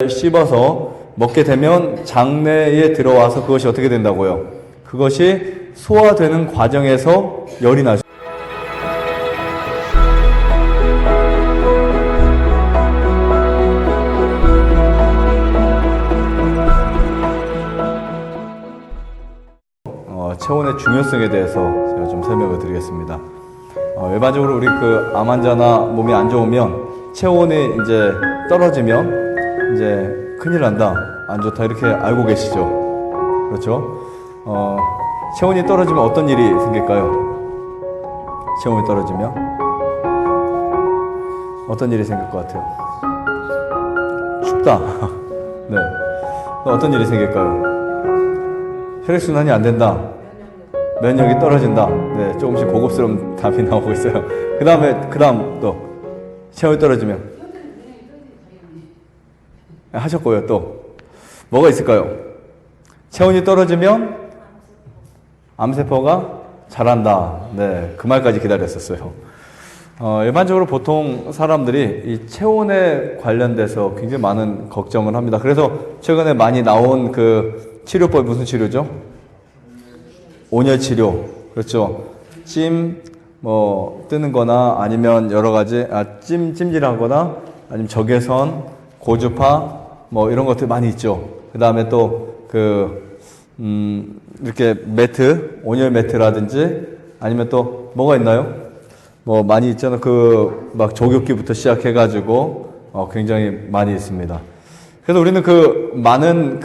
잘 씹어서 먹게 되면 장내에 들어와서 그것이 어떻게 된다고요? 그것이 소화되는 과정에서 열이 나죠. 체온의 중요성에 대해서 제가 좀 설명을 드리겠습니다. 일반적으로 우리 그 암 환자나 몸이 안 좋으면 체온이 이제 떨어지면 이제 큰일 난다, 안 좋다 이렇게 알고 계시죠? 그렇죠? 체온이 떨어지면 어떤 일이 생길까요? 체온이 떨어지면 어떤 일이 생길 것 같아요? 춥다. 네. 어떤 일이 생길까요? 혈액순환이 안 된다. 면역이 떨어진다. 네, 조금씩 고급스러운 답이 나오고 있어요. 그 다음 또 체온이 떨어지면 하셨고요. 또 뭐가 있을까요? 체온이 떨어지면 암세포가 자란다. 네, 그 말까지 기다렸었어요. 일반적으로 보통 사람들이 이 체온에 관련돼서 굉장히 많은 걱정을 합니다. 그래서 최근에 많이 나온 그 치료법이 무슨 치료죠? 온열 치료. 그렇죠. 뜨는 거나 아니면 여러 가지, 찜질하거나 아니면 적외선, 고주파, 이런 것들 많이 있죠. 그 다음에 또 이렇게 매트, 온열 매트라든지 아니면 또 뭐가 있나요? 많이 있잖아. 막 조격기부터 시작해가지고, 굉장히 많이 있습니다. 그래서 우리는 많은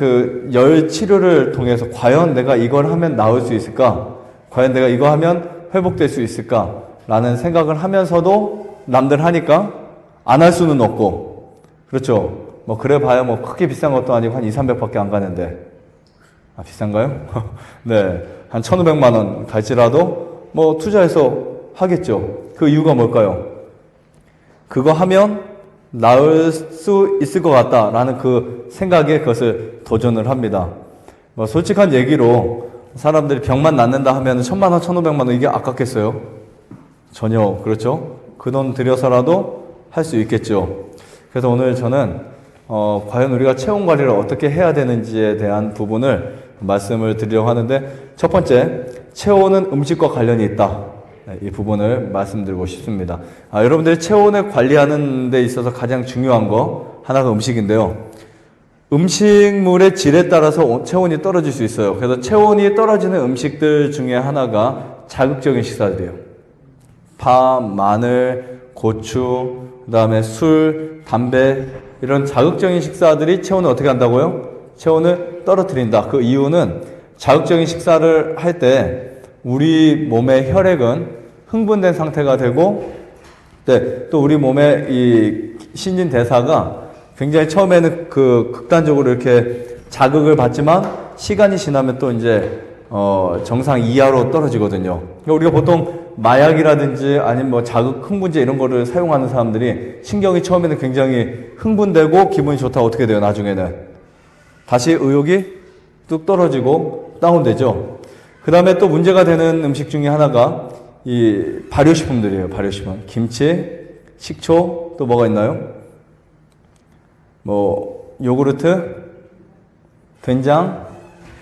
열 치료를 통해서 과연 내가 이걸 하면 나을 수 있을까? 과연 내가 이거 하면 회복될 수 있을까? 라는 생각을 하면서도 남들 하니까 안 할 수는 없고, 그렇죠? 그래 봐야 크게 비싼 것도 아니고 한 200~300밖에 안 가는데. 비싼가요? 네. 한 1,500만 원 갈지라도 투자해서 하겠죠. 그 이유가 뭘까요? 그거 하면 나을 수 있을 것 같다라는 그 생각에 그것을 도전을 합니다. 솔직한 얘기로 사람들이 병만 낫는다 하면 1,000만 원, 1,500만 원 이게 아깝겠어요? 전혀. 그렇죠? 그 돈 들여서라도 할 수 있겠죠. 그래서 오늘 저는 과연 우리가 체온 관리를 어떻게 해야 되는지에 대한 부분을 말씀을 드리려고 하는데, 첫 번째, 체온은 음식과 관련이 있다. 이 부분을 말씀드리고 싶습니다. 여러분들이 체온을 관리하는 데 있어서 가장 중요한 거 하나가 음식인데요. 음식물의 질에 따라서 체온이 떨어질 수 있어요. 그래서 체온이 떨어지는 음식들 중에 하나가 자극적인 식사들이에요. 파, 마늘, 고추, 그 다음에 술, 담배, 이런 자극적인 식사들이 체온을 어떻게 한다고요? 체온을 떨어뜨린다. 그 이유는 자극적인 식사를 할 때 우리 몸의 혈액은 흥분된 상태가 되고, 또 우리 몸의 이 신진대사가 굉장히 처음에는 극단적으로 이렇게 자극을 받지만 시간이 지나면 또 이제 정상 이하로 떨어지거든요. 그러니까 우리가 보통 마약이라든지 아니면 자극 흥분제 이런 거를 사용하는 사람들이 신경이 처음에는 굉장히 흥분되고 기분이 좋다가 어떻게 돼요? 나중에는 다시 의욕이 뚝 떨어지고 다운되죠. 그 다음에 또 문제가 되는 음식 중에 하나가 이 발효식품들이에요. 발효식품. 김치, 식초, 또 뭐가 있나요? 요구르트, 된장,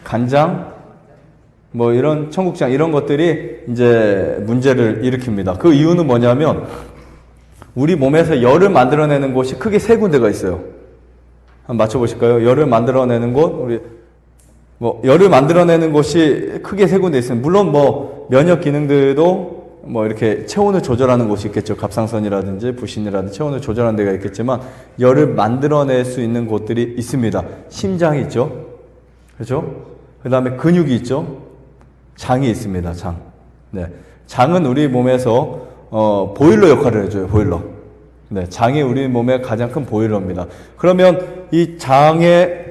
간장, 이런 청국장, 이런 것들이 이제 문제를 일으킵니다. 그 이유는 뭐냐면, 우리 몸에서 열을 만들어내는 곳이 크게 세 군데가 있어요. 한번 맞춰보실까요? 열을 만들어내는 곳, 열을 만들어내는 곳이 크게 세 군데 있어요. 물론 면역 기능들도 이렇게 체온을 조절하는 곳이 있겠죠. 갑상선이라든지 부신이라든지 체온을 조절하는 데가 있겠지만, 열을 만들어낼 수 있는 곳들이 있습니다. 심장이 있죠. 그렇죠? 그 다음에 근육이 있죠. 장이 있습니다. 장. 네. 장은 우리 몸에서, 보일러 역할을 해줘요. 보일러. 네. 장이 우리 몸의 가장 큰 보일러입니다. 그러면 이 장의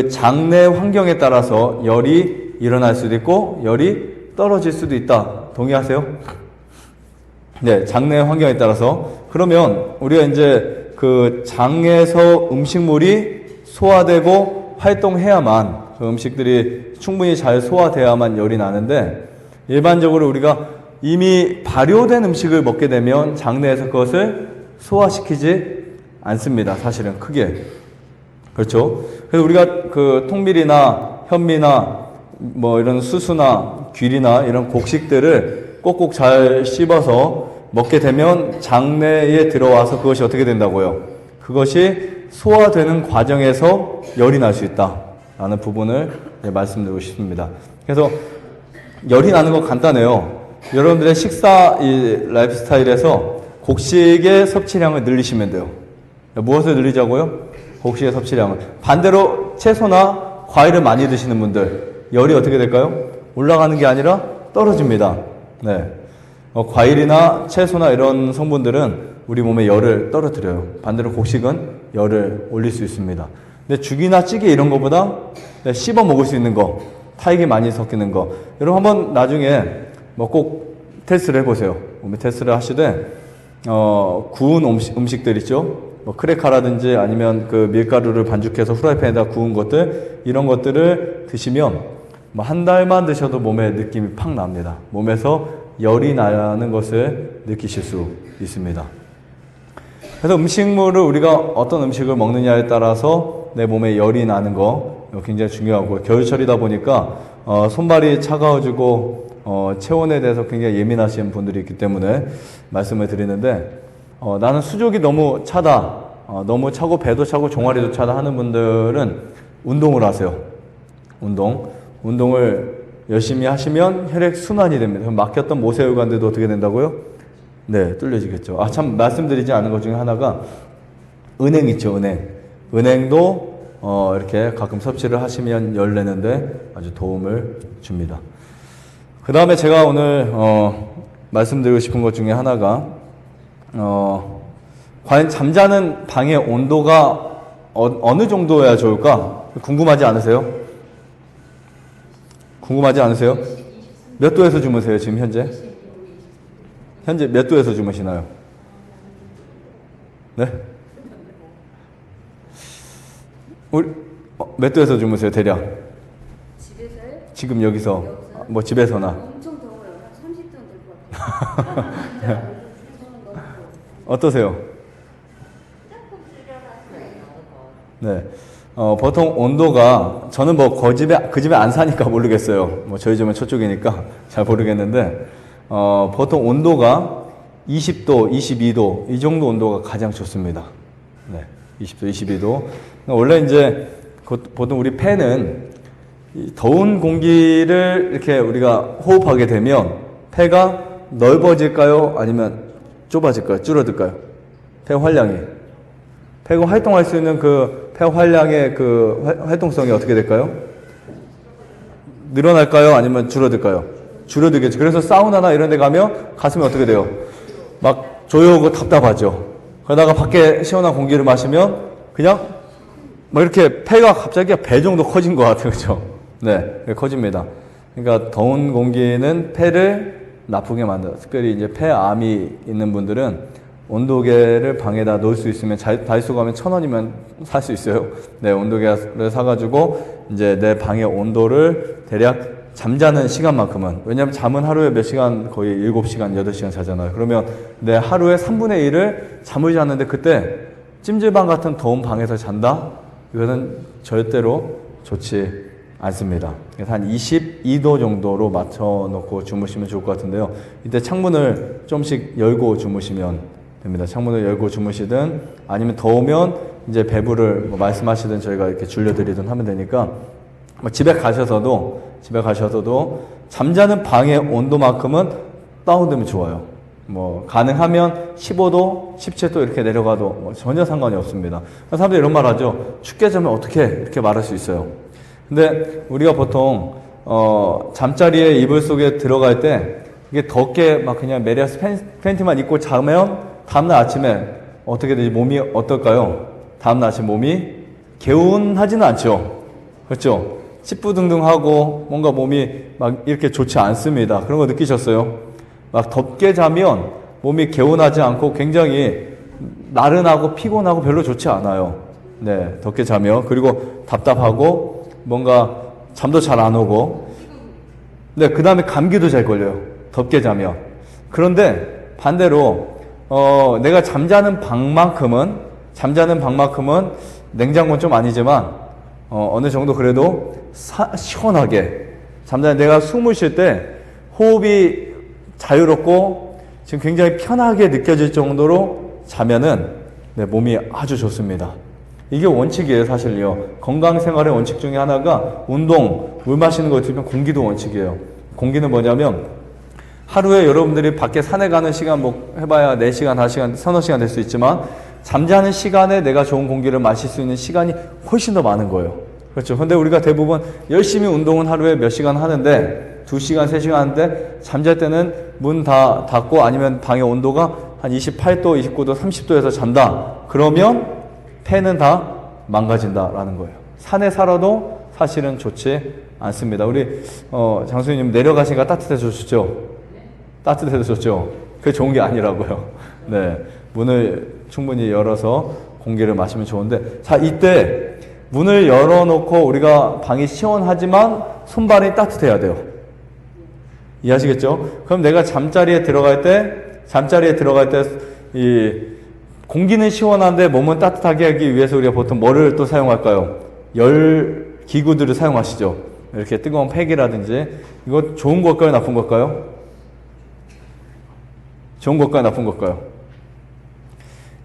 장내 환경에 따라서 열이 일어날 수도 있고, 열이 떨어질 수도 있다. 동의하세요? 네. 장내 환경에 따라서. 그러면 우리가 이제 장에서 음식물이 소화되고 활동해야만, 음식들이 충분히 잘 소화돼야만 열이 나는데, 일반적으로 우리가 이미 발효된 음식을 먹게 되면 장내에서 그것을 소화시키지 않습니다. 사실은 크게. 그렇죠. 그래서 우리가 그 통밀이나 현미나 뭐 이런 수수나 귀리나 이런 곡식들을 꼭꼭 잘 씹어서 먹게 되면 장내에 들어와서 그것이 어떻게 된다고요? 그것이 소화되는 과정에서 열이 날 수 있다라는 부분을 말씀드리고 싶습니다. 그래서 열이 나는 건 간단해요. 여러분들의 식사 이 라이프 스타일에서 곡식의 섭취량을 늘리시면 돼요. 무엇을 늘리자고요? 곡식의 섭취량을. 반대로 채소나 과일을 많이 드시는 분들 열이 어떻게 될까요? 올라가는 게 아니라 떨어집니다. 네. 과일이나 채소나 이런 성분들은 우리 몸에 열을 떨어뜨려요. 반대로 곡식은 열을 올릴 수 있습니다. 근데 죽이나 찌개 이런 거보다 씹어 먹을 수 있는 거, 타액이 많이 섞이는 거, 여러분 한번 나중에 뭐 꼭 테스트를 해보세요. 몸에 테스트를 하시되 구운 음식들 있죠. 뭐 크레카라든지 아니면 그 밀가루를 반죽해서 후라이팬에다 구운 것들 이런 것들을 드시면 뭐 한 달만 드셔도 몸에 느낌이 팍 납니다. 몸에서 열이 나는 것을 느끼실 수 있습니다. 그래서 음식물을 우리가 어떤 음식을 먹느냐에 따라서 내 몸에 열이 나는 거 굉장히 중요하고 겨울철이다 보니까 손발이 차가워지고 체온에 대해서 굉장히 예민하신 분들이 있기 때문에 말씀을 드리는데 나는 수족이 너무 차다, 너무 차고 배도 차고 종아리도 차다 하는 분들은 운동을 하세요. 운동을 열심히 하시면 혈액 순환이 됩니다. 막혔던 모세혈관들도 어떻게 된다고요? 네, 뚫려지겠죠. 참 말씀드리지 않은 것 중에 하나가 은행 있죠, 은행도 이렇게 가끔 섭취를 하시면 열 내는데 아주 도움을 줍니다. 그 다음에 제가 오늘 말씀드리고 싶은 것 중에 하나가 과연 잠자는 방의 온도가 어느 정도여야 좋을까? 궁금하지 않으세요? 몇 도에서 주무세요, 지금 현재? 현재 몇 도에서 주무시나요? 네? 우리 몇 도에서 주무세요, 대략? 집에서요? 지금 여기서 뭐 집에서나 엄청 더워요. 한 30도 될 것 같아요. 어떠세요? 네. 보통 온도가 저는 뭐 그 집에 안 사니까 모르겠어요. 뭐 저희 집은 저쪽이니까 잘 모르겠는데 보통 온도가 20도, 22도 이 정도 온도가 가장 좋습니다. 네. 20도, 22도. 원래 이제 보통 우리 폐는 더운 공기를 이렇게 우리가 호흡하게 되면 폐가 넓어질까요? 아니면 좁아질까요? 줄어들까요? 폐 활량이. 폐가 활동할 수 있는 그 폐 활량의 그 활동성이 어떻게 될까요? 늘어날까요? 아니면 줄어들까요? 줄어들겠죠. 그래서 사우나나 이런 데 가면 가슴이 어떻게 돼요? 막 조여오고 답답하죠. 그러다가 밖에 시원한 공기를 마시면 그냥 뭐 이렇게 폐가 갑자기 배 정도 커진 것 같아요. 그렇죠? 네, 커집니다. 그러니까 더운 공기는 폐를 나쁘게 만들어요. 특별히 이제 폐암이 있는 분들은 온도계를 방에다 놓을 수 있으면 다이소 가면 1,000원이면 살 수 있어요. 네, 온도계를 사가지고 이제 내 방의 온도를 대략 잠자는 시간만큼은, 왜냐하면 잠은 하루에 몇 시간, 거의 7시간, 8시간 자잖아요. 그러면 내 하루의 3분의 1을 잠을 자는데 그때 찜질방 같은 더운 방에서 잔다? 이거는 절대로 좋지 않습니다. 그래서 한 22도 정도로 맞춰놓고 주무시면 좋을 것 같은데요. 이때 창문을 좀씩 열고 주무시면 됩니다. 창문을 열고 주무시든 아니면 더우면 이제 배부를 뭐 말씀하시든 저희가 이렇게 줄여드리든 하면 되니까 뭐 집에 가셔서도 잠자는 방의 온도만큼은 다운되면 좋아요. 뭐 가능하면 15도, 17도 이렇게 내려가도 뭐 전혀 상관이 없습니다. 사람들이 이런 말 하죠. 춥게 자면 어떻게 이렇게 말할 수 있어요. 근데 우리가 보통 잠자리에 이불 속에 들어갈 때 이게 덥게 막 그냥 메리아스 팬티만 입고 자면 다음날 아침에 어떻게 되지? 몸이 어떨까요? 다음날 아침 몸이 개운하지는 않죠. 그렇죠? 찌뿌둥둥하고 뭔가 몸이 막 이렇게 좋지 않습니다. 그런 거 느끼셨어요? 막 덥게 자면 몸이 개운하지 않고 굉장히 나른하고 피곤하고 별로 좋지 않아요. 네, 덥게 자면. 그리고 답답하고 뭔가 잠도 잘 안 오고. 네, 그 다음에 감기도 잘 걸려요. 덥게 자면. 그런데 반대로 내가 잠자는 방만큼은 냉장고는 좀 아니지만 어느 정도 그래도 시원하게 잠자는 내가 숨을 쉴 때 호흡이 자유롭고 지금 굉장히 편하게 느껴질 정도로 자면은 내 몸이 아주 좋습니다. 이게 원칙이에요, 사실요. 건강 생활의 원칙 중에 하나가 운동, 물 마시는 거 들면 공기도 원칙이에요. 공기는 뭐냐면 하루에 여러분들이 밖에 산에 가는 시간 뭐 해봐야 4시간, 5시간, 서너 시간 될 수 있지만 잠자는 시간에 내가 좋은 공기를 마실 수 있는 시간이 훨씬 더 많은 거예요. 그렇죠. 근데 우리가 대부분 열심히 운동은 하루에 몇 시간 하는데 2시간, 3시간 하는데 잠잘 때는 문 다 닫고 아니면 방의 온도가 한 28도, 29도, 30도에서 잔다. 그러면 폐는 다 망가진다라는 거예요. 산에 살아도 사실은 좋지 않습니다. 우리 장수님 내려가시니까 따뜻해졌죠? 따뜻해졌죠? 그게 좋은 게 아니라고요. 네, 문을 충분히 열어서 공기를 마시면 좋은데, 자, 이때 문을 열어놓고 우리가 방이 시원하지만 손발이 따뜻해야 돼요. 이해하시겠죠? 그럼 내가 잠자리에 들어갈 때 이 공기는 시원한데 몸은 따뜻하게 하기 위해서 우리가 보통 뭐를 또 사용할까요? 열 기구들을 사용하시죠. 이렇게 뜨거운 팩이라든지. 이거 좋은 걸까요? 나쁜 걸까요? 좋은 걸까요? 나쁜 걸까요?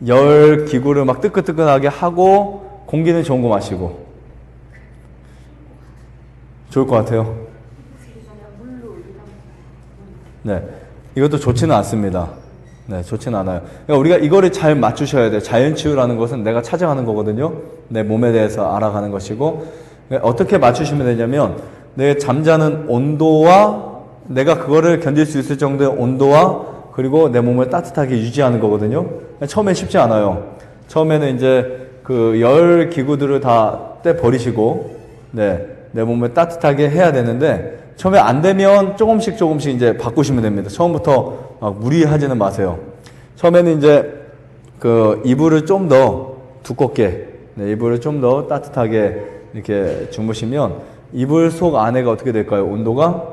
열 기구를 막 뜨끈뜨끈하게 하고 공기는 좋은 거 마시고. 좋을 것 같아요. 네, 이것도 좋지는 않습니다. 네, 좋지는 않아요. 그러니까 우리가 이거를 잘 맞추셔야 돼요. 자연치유라는 것은 내가 찾아가는 거거든요. 내 몸에 대해서 알아가는 것이고, 어떻게 맞추시면 되냐면 내 잠자는 온도와 내가 그거를 견딜 수 있을 정도의 온도와 그리고 내 몸을 따뜻하게 유지하는 거거든요. 처음엔 쉽지 않아요. 처음에는 이제 그 열 기구들을 다 떼 버리시고, 네, 내 몸을 따뜻하게 해야 되는데 처음에 안 되면 조금씩 이제 바꾸시면 됩니다. 처음부터 막 무리하지는 마세요. 처음에는 이제 그 이불을 좀 더 두껍게, 네, 이불을 좀 더 따뜻하게 이렇게 주무시면 이불 속 안에가 어떻게 될까요? 온도가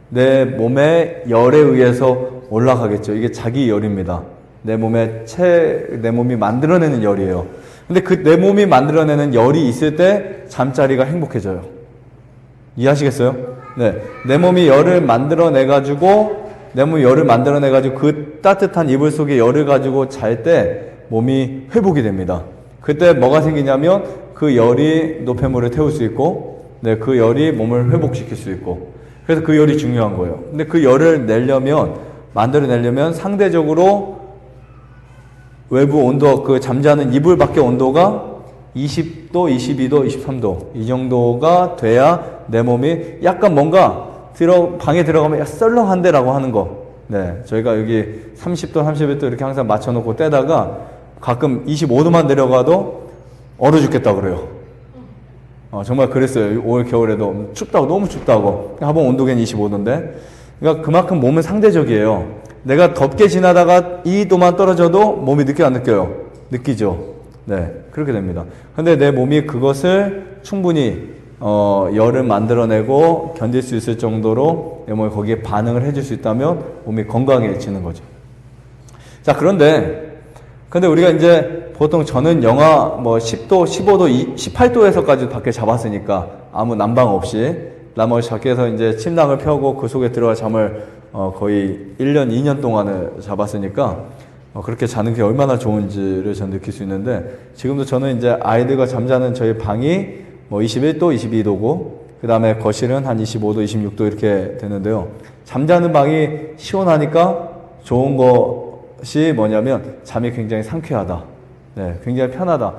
내 몸의 열에 의해서 올라가겠죠. 이게 자기 열입니다. 내 몸이 만들어내는 열이에요. 근데 그 내 몸이 만들어내는 열이 있을 때 잠자리가 행복해져요. 이해하시겠어요? 네. 내 몸이 열을 만들어내가지고 그 따뜻한 이불 속에 열을 가지고 잘 때 몸이 회복이 됩니다. 그때 뭐가 생기냐면 그 열이 노폐물을 태울 수 있고, 네, 그 열이 몸을 회복시킬 수 있고, 그래서 그 열이 중요한 거예요. 근데 그 열을 만들어내려면 상대적으로 외부 온도, 그 잠자는 이불 밖의 온도가 20도, 22도, 23도 이 정도가 돼야 내 몸이 약간 뭔가 방에 들어가면 썰렁한데라고 하는 거. 네, 저희가 여기 30도, 31도 이렇게 항상 맞춰놓고 떼다가 가끔 25도만 내려가도 얼어 죽겠다 그래요. 정말 그랬어요. 올 겨울에도 춥다고, 너무 춥다고. 하본 온도계는 25도인데. 그러니까 그만큼 몸은 상대적이에요. 내가 덥게 지나다가 2도만 떨어져도 몸이 느껴 안 느껴요? 느끼죠. 네, 그렇게 됩니다. 근데 내 몸이 그것을 충분히 열을 만들어내고 견딜 수 있을 정도로 내 몸이 거기에 반응을 해줄 수 있다면 몸이 건강해지는 거죠. 자, 그런데 우리가 이제 보통 저는 영하 뭐 10도, 15도, 18도에서까지 밖에 잡았으니까 아무 난방 없이 나머지 밖에서 이제 침낭을 펴고 그 속에 들어가 잠을 거의 1년, 2년 동안을 잡았으니까 그렇게 자는 게 얼마나 좋은지를 전 느낄 수 있는데, 지금도 저는 이제 아이들과 잠자는 저희 방이 뭐 21도, 22도고 그 다음에 거실은 한 25도, 26도 이렇게 되는데요. 잠자는 방이 시원하니까 좋은 것이 뭐냐면 잠이 굉장히 상쾌하다. 네, 굉장히 편하다.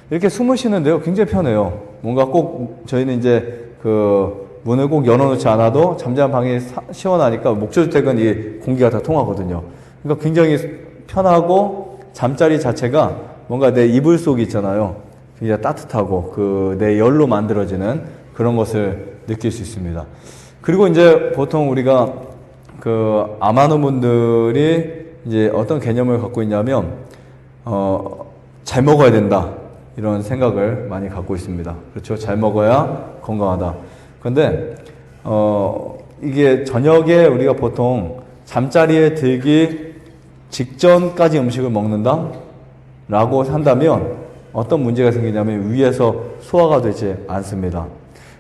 이렇게 숨을 쉬는데요, 굉장히 편해요. 뭔가 꼭 저희는 이제 그 문을 꼭 열어놓지 않아도 잠자는 방이 시원하니까 목조주택은 이 공기가 다 통하거든요. 그러니까 굉장히 편하고 잠자리 자체가 뭔가 내 이불 속이 있잖아요. 굉장히 따뜻하고 그 내 열로 만들어지는 그런 것을 느낄 수 있습니다. 그리고 이제 보통 우리가 그 암하는 분들이 이제 어떤 개념을 갖고 있냐면 잘 먹어야 된다 이런 생각을 많이 갖고 있습니다. 그렇죠? 잘 먹어야 건강하다. 그런데 이게 저녁에 우리가 보통 잠자리에 들기 직전까지 음식을 먹는다 라고 한다면 어떤 문제가 생기냐면 위에서 소화가 되지 않습니다.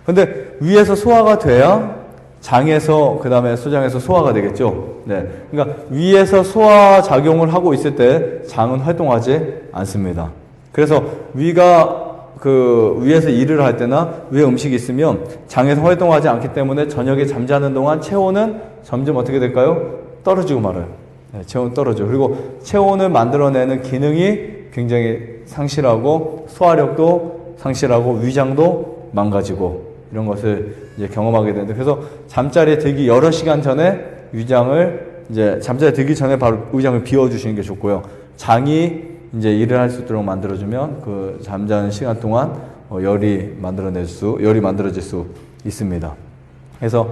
근데 위에서 소화가 돼야 장에서 그 다음에 소장에서 소화가 되겠죠. 네, 그러니까 위에서 소화 작용을 하고 있을 때 장은 활동하지 않습니다. 그래서 위가 그 위에서 일을 할 때나 위에 음식이 있으면 장에서 활동하지 않기 때문에 저녁에 잠자는 동안 체온은 점점 어떻게 될까요? 떨어지고 말아요. 네, 체온 떨어져. 그리고 체온을 만들어내는 기능이 굉장히 상실하고 소화력도 상실하고 위장도 망가지고 이런 것을 이제 경험하게 되는데, 그래서 잠자리에 들기 여러 시간 전에 위장을 이제 잠자리에 들기 전에 바로 위장을 비워주시는 게 좋고요. 장이 이제 일을 할 수 있도록 만들어주면 그 잠자는 시간 동안 열이 만들어질 수 있습니다. 그래서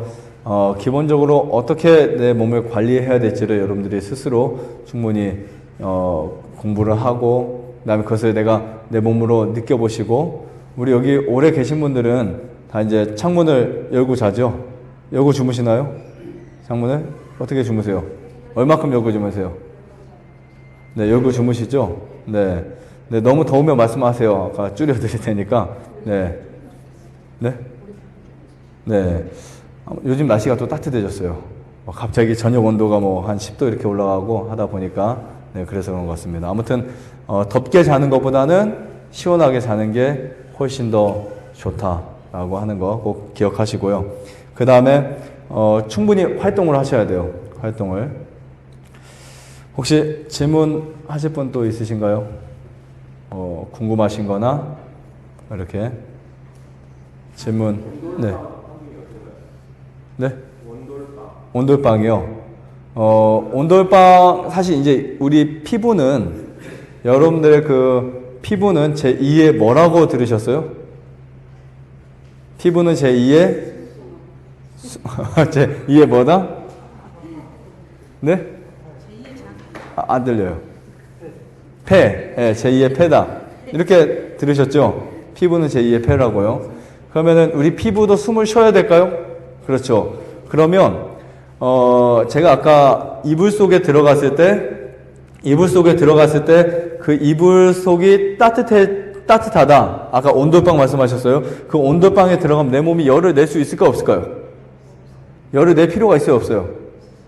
기본적으로 어떻게 내 몸을 관리해야 될지를 여러분들이 스스로 충분히 공부를 하고, 그다음에 그것을 내가 내 몸으로 느껴보시고, 우리 여기 오래 계신 분들은 다 이제 창문을 열고 자죠? 열고 주무시나요? 창문을? 어떻게 주무세요? 얼마큼 열고 주무세요? 네, 열고 주무시죠? 네. 네, 너무 더우면 말씀하세요. 아까 줄여드릴 테니까. 네. 네? 네. 요즘 날씨가 또 따뜻해졌어요. 갑자기 저녁 온도가 뭐 한 10도 이렇게 올라가고 하다 보니까, 네, 그래서 그런 것 같습니다. 아무튼, 덥게 자는 것보다는 시원하게 자는 게 훨씬 더 좋다라고 하는 거 꼭 기억하시고요. 그 다음에, 충분히 활동을 하셔야 돼요. 활동을. 혹시 질문하실 분 또 있으신가요? 궁금하신 거나, 이렇게. 질문. 네. 네? 온돌빵이요. 온돌빵, 사실 이제 우리 피부는, 여러분들의 그 피부는 제2의 뭐라고 들으셨어요? 피부는 제2의 제2의 뭐다? 네? 안 들려요. 폐, 예, 제2의 폐다. 이렇게 들으셨죠? 피부는 제2의 폐라고요. 그러면은 우리 피부도 숨을 쉬어야 될까요? 그렇죠. 그러면 제가 아까 이불 속에 들어갔을 때 그 이불 속이 따뜻하다. 아까 온돌빵 말씀하셨어요. 그 온돌빵에 들어가면 내 몸이 열을 낼 수 있을까 없을까요? 열을 낼 필요가 있어요 없어요?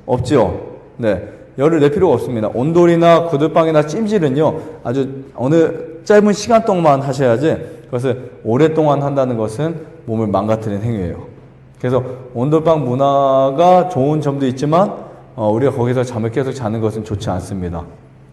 없죠. 네, 열을 낼 필요가 없습니다. 온돌이나 구들빵이나 찜질은요 아주 어느 짧은 시간 동안 하셔야지, 그것을 오랫동안 한다는 것은 몸을 망가뜨리는 행위예요. 그래서 온돌빵 문화가 좋은 점도 있지만 우리가 거기서 잠을 계속 자는 것은 좋지 않습니다.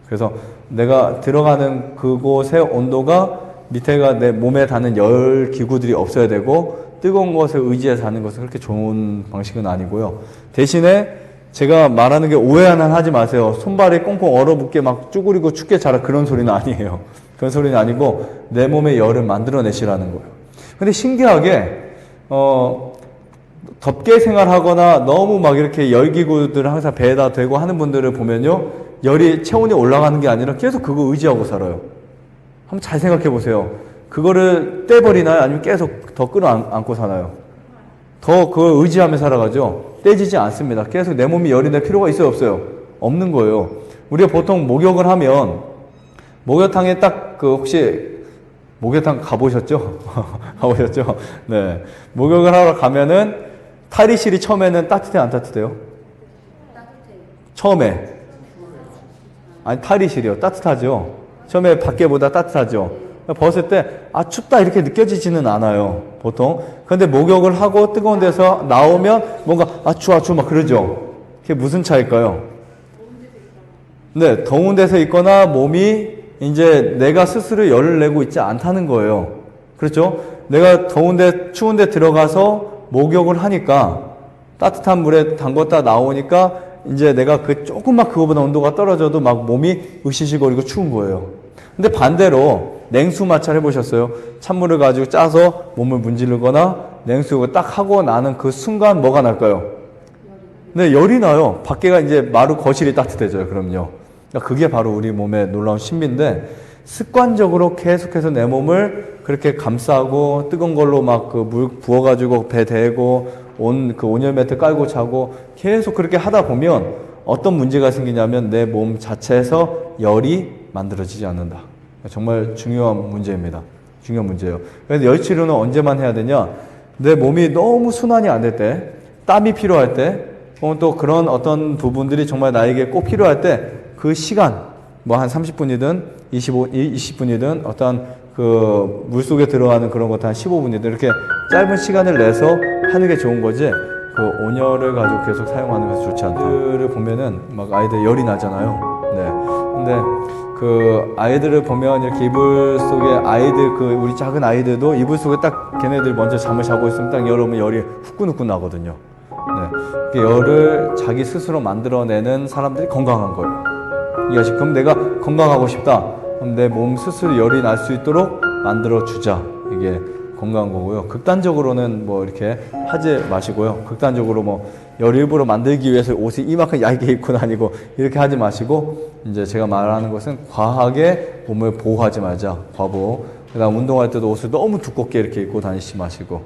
그래서 내가 들어가는 그곳의 온도가 밑에가 내 몸에 닿는 열 기구들이 없어야 되고, 뜨거운 것을 의지해서 자는 것은 그렇게 좋은 방식은 아니고요. 대신에 제가 말하는 게 오해는 하지 마세요. 손발이 꽁꽁 얼어붙게 막 쭈그리고 춥게 자라, 그런 소리는 아니에요. 그런 소리는 아니고 내 몸의 열을 만들어내시라는 거예요. 근데 신기하게 덥게 생활하거나 너무 막 이렇게 열기구들을 항상 배에다 대고 하는 분들을 보면요, 열이 체온이 올라가는 게 아니라 계속 그거 의지하고 살아요. 한번 잘 생각해 보세요. 그거를 떼버리나요? 아니면 계속 더 끌어안고 사나요? 더 그걸 의지하며 살아가죠. 떼지지 않습니다. 계속 내 몸이 열이 낼 필요가 있어요 없어요? 없는 거예요. 우리가 보통 목욕을 하면 목욕탕에 딱 혹시 목욕탕 가보셨죠? 가보셨죠? 네. 목욕을 하러 가면은 탈의실이 처음에는 따뜻해요 안 따뜻해요? 따뜻해요. 처음에. 아니, 탈의실이요. 따뜻하죠? 처음에 밖에보다 따뜻하죠? 벗을 때, 춥다 이렇게 느껴지지는 않아요. 보통. 그런데 목욕을 하고 뜨거운 데서 나오면 뭔가, 추워 막 그러죠? 그게 무슨 차일까요? 네, 더운 데서 있거나 몸이 이제 내가 스스로 열을 내고 있지 않다는 거예요. 그렇죠? 내가 더운데, 추운데 들어가서 목욕을 하니까 따뜻한 물에 담궜다 나오니까 이제 내가 조금만 그거보다 온도가 떨어져도 막 몸이 으시시거리고 추운 거예요. 근데 반대로 냉수 마찰 해보셨어요? 찬물을 가지고 짜서 몸을 문지르거나 냉수 딱 하고 나는 그 순간 뭐가 날까요? 네, 열이 나요. 밖에가 이제 마루 거실이 따뜻해져요. 그럼요. 그러니까 그게 바로 우리 몸의 놀라운 신비인데, 습관적으로 계속해서 내 몸을 그렇게 감싸고 뜨거운 걸로 막 그 물 부어가지고 배 대고 온열 매트 깔고 자고 계속 그렇게 하다 보면 어떤 문제가 생기냐면 내 몸 자체에서 열이 만들어지지 않는다. 정말 중요한 문제입니다. 중요한 문제예요. 그래서 열 치료는 언제만 해야 되냐? 내 몸이 너무 순환이 안 될 때, 땀이 필요할 때, 혹은 또 그런 어떤 부분들이 정말 나에게 꼭 필요할 때, 그 시간, 뭐 한 30분이든 20분이든 어떤 그 물속에 들어가는 그런 것도 한 15분이든 이렇게 짧은 시간을 내서 하는 게 좋은 거지, 그 온열을 가지고 계속 사용하는 것이 좋지 않다. 를 보면은 막 아이들 열이 나잖아요. 네. 근데 그 아이들을 보면 이렇게 이불 속에 아이들, 그 우리 작은 아이들도 이불 속에 딱 걔네들 먼저 잠을 자고 있으면 딱 열으면 열이 후끈후끈 나거든요. 네. 그 열을 자기 스스로 만들어내는 사람들이 건강한 거예요. 이해하시? 그럼 내가 건강하고 싶다. 그럼 내 몸 스스로 열이 날 수 있도록 만들어 주자. 이게 건강한 거고요. 극단적으로는 뭐 이렇게 하지 마시고요. 극단적으로 뭐 열 일부러 만들기 위해서 옷을 이만큼 얇게 입고 다니고 이렇게 하지 마시고, 이제 제가 말하는 것은 과하게 몸을 보호하지 말자. 과보. 그다음 운동할 때도 옷을 너무 두껍게 이렇게 입고 다니지 마시고.